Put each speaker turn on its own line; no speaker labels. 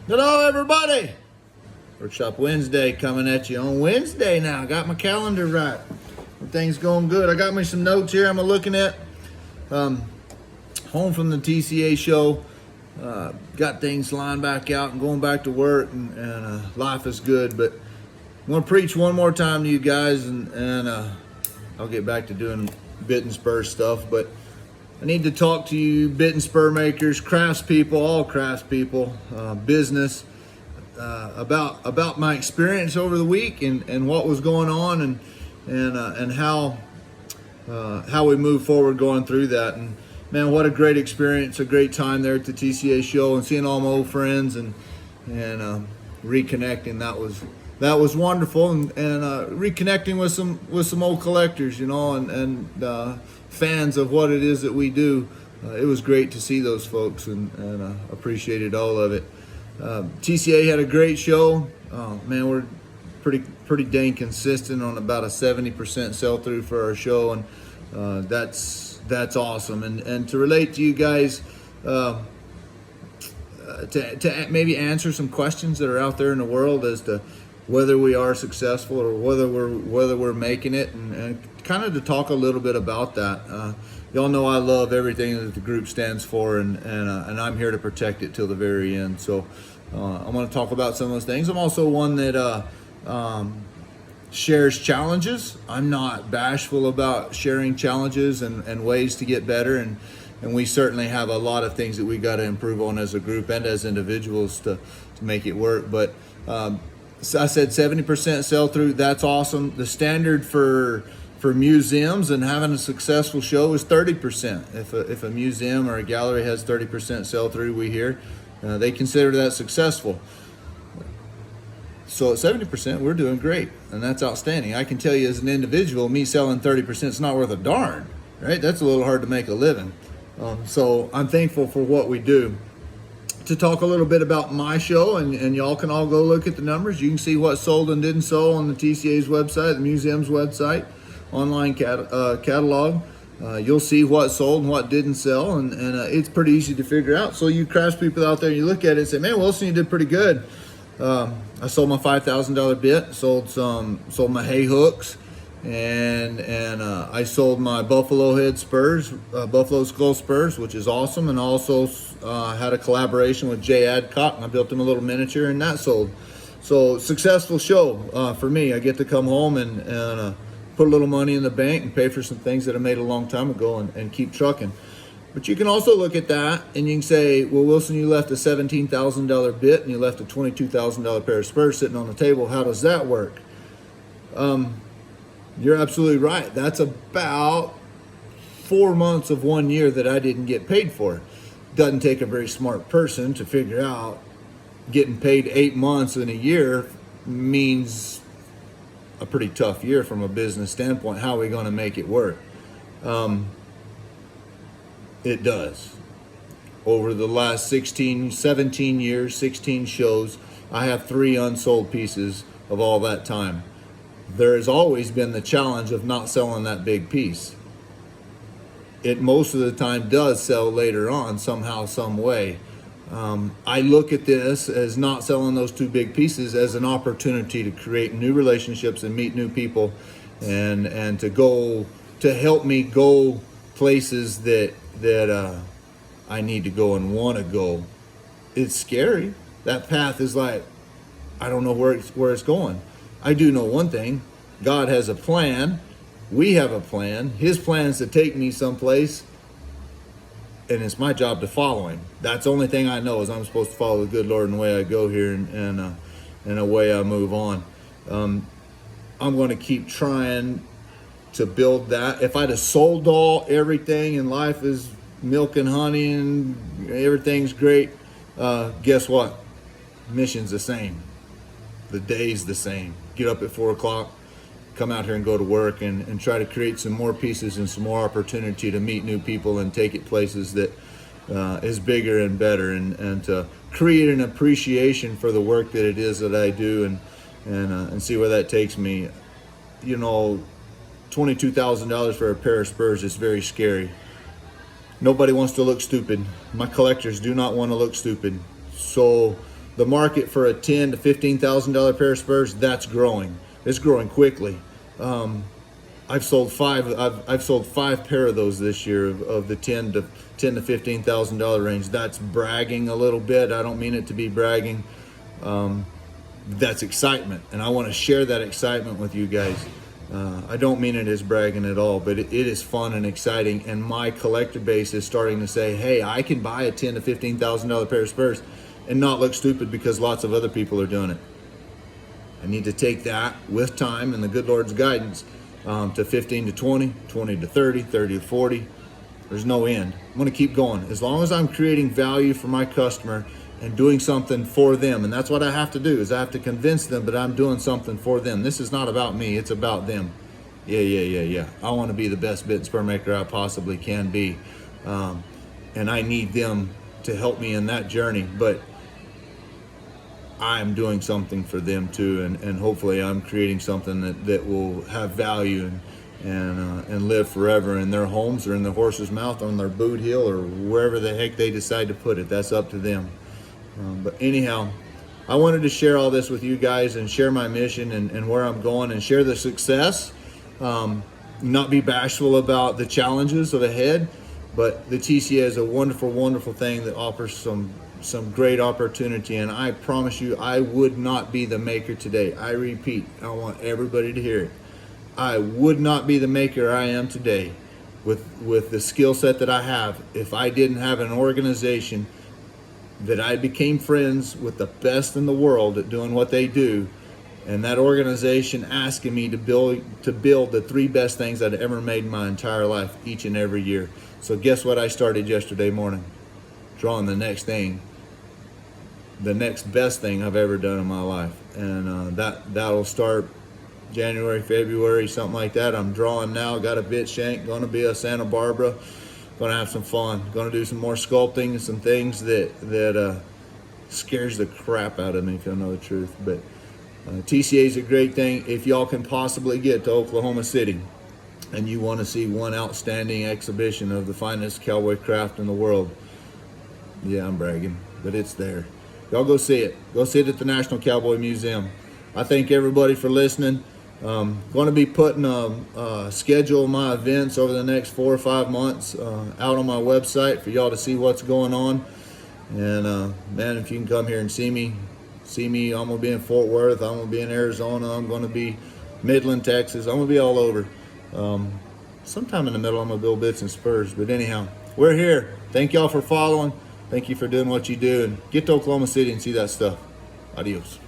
Hello, everybody. Workshop Wednesday coming at you on Wednesday now. Got my calendar right. Everything's going good. I got me some notes here I'm looking at. Home from the TCAA show. Got things lined back out and going back to work, and life is good. But I'm going to preach one more time to you guys, and I'll get back to doing bit and spur stuff. But I need to talk to you bit and spur makers, craftspeople, all craftspeople, business, about my experience over the week and what was going on and how we move forward going through that. And man, what a great experience, a great time there at the TCAA show and seeing all my old friends and reconnecting. That was wonderful, and reconnecting with some old collectors, and fans of what it is that we do. It was great to see those folks and appreciated all of it. TCAA had a great show. Man, we're pretty dang consistent on about a 70% sell through for our show, and that's awesome. And to relate to you guys, to maybe answer some questions that are out there in the world as to whether we are successful or whether we're making it, and kind of to talk a little bit about that. Y'all know I love everything that the group stands for, and I'm here to protect it till the very end. So I'm going to talk about some of those things. I'm also one that shares challenges. I'm not bashful about sharing challenges and ways to get better, and we certainly have a lot of things that we got to improve on as a group and as individuals to make it work. But so I said 70% sell through. That's awesome. The standard for museums and having a successful show is 30%. If a museum or a gallery has 30% sell through, we hear they consider that successful. So at 70%, we're doing great, and that's outstanding. I can tell you as an individual, me selling 30% is not worth a darn, right? That's a little hard to make a living. So I'm thankful for what we do. To talk a little bit about my show, and y'all can all go look at the numbers. You can see what sold and didn't sell on the TCA's website, the museum's website, online catalog. You'll see what sold and what didn't sell, and it's pretty easy to figure out. So you craftspeople out there, you look at it and say, man, Wilson, you did pretty good. I sold my $5,000 bit, sold my hay hooks, and I sold my buffalo head spurs, buffalo skull spurs, which is awesome, and also had a collaboration with Jay Adcock, and I built him a little miniature, and that sold. So successful show for me. I get to come home and put a little money in the bank and pay for some things that I made a long time ago and keep trucking. But you can also look at that and you can say, well, Wilson, you left a $17,000 bit and you left a $22,000 pair of spurs sitting on the table. How does that work? You're absolutely right. That's about 4 months of 1 year that I didn't get paid for. Doesn't take a very smart person to figure out getting paid 8 months in a year means a pretty tough year from a business standpoint. How are we going to make it work? It does. Over the last 17 years, 16 shows, I have 3 unsold pieces of all that time. There has always been the challenge of not selling that big piece. It most of the time does sell later on somehow, some way. I look at this as not selling those 2 big pieces as an opportunity to create new relationships and meet new people, and to help me go places that I need to go and want to go. It's scary. That path is like, I don't know where it's going. I do know one thing. God has a plan. We have a plan. His plan is to take me someplace, and it's my job to follow him. That's the only thing I know, is I'm supposed to follow the good Lord in the way I go here and the way I move on. I'm going to keep trying to build that. If I'd have sold everything and life is milk and honey and everything's great, guess what? Mission's the same. The day's the same. Get up at 4 o'clock, come out here and go to work and try to create some more pieces and some more opportunity to meet new people and take it places that is bigger and better, and to create an appreciation for the work that it is that I do, and see where that takes me. $22,000 for a pair of spurs is very scary. Nobody wants to look stupid. My collectors do not want to look stupid. So the market for a $10,000 to $15,000 pair of Spurs, that's growing. It's growing quickly. I've sold five pair of those this year of the $10,000 to $15,000 range. That's bragging a little bit. I don't mean it to be bragging. That's excitement, and I want to share that excitement with you guys. I don't mean it as bragging at all, but it is fun and exciting, and my collector base is starting to say, hey, I can buy a $10,000 to $15,000 pair of Spurs and not look stupid because lots of other people are doing it. I need to take that with time and the good Lord's guidance to 15 to 20, 20 to 30, 30 to 40. There's no end. I'm going to keep going. As long as I'm creating value for my customer and doing something for them, and that's what I have to do, is I have to convince them that I'm doing something for them. This is not about me, it's about them. Yeah. I want to be the best bit and spur maker I possibly can be. And I need them to help me in that journey, but I'm doing something for them too, and hopefully I'm creating something that will have value and live forever in their homes or in their horse's mouth, on their boot heel, or wherever the heck they decide to put it. That's up to them. But anyhow, I wanted to share all this with you guys and share my mission and where I'm going, and share the success. Not be bashful about the challenges of ahead, but the TCAA is a wonderful, wonderful thing that offers some great opportunity, and I promise you I would not be the maker today. I repeat, I want everybody to hear it. I would not be the maker I am today with the skill set that I have if I didn't have an organization that I became friends with the best in the world at doing what they do, and that organization asking me to build the 3 best things I'd ever made in my entire life each and every year. So guess what I started yesterday morning? Drawing the next best thing I've ever done in my life, and that'll start January, February, something like that. I'm drawing now. Got a bit shank. Going to be a Santa Barbara. Going to have some fun. Going to do some more sculpting and some things that scares the crap out of me, if you know the truth. But TCAA is a great thing. If y'all can possibly get to Oklahoma City and you want to see one outstanding exhibition of the finest cowboy craft in the world, yeah, I'm bragging, but it's there. Y'all go see it. Go see it at the National Cowboy Museum. I thank everybody for listening. Going to be putting a schedule of my events over the next 4 or 5 months out on my website for y'all to see what's going on. And man, if you can come here and see me, I'm going to be in Fort Worth. I'm going to be in Arizona. I'm going to be Midland, Texas. I'm going to be all over. Sometime in the middle, I'm going to build bits and spurs. But anyhow, we're here. Thank y'all for following. Thank you for doing what you do. And get to Oklahoma City and see that stuff. Adios.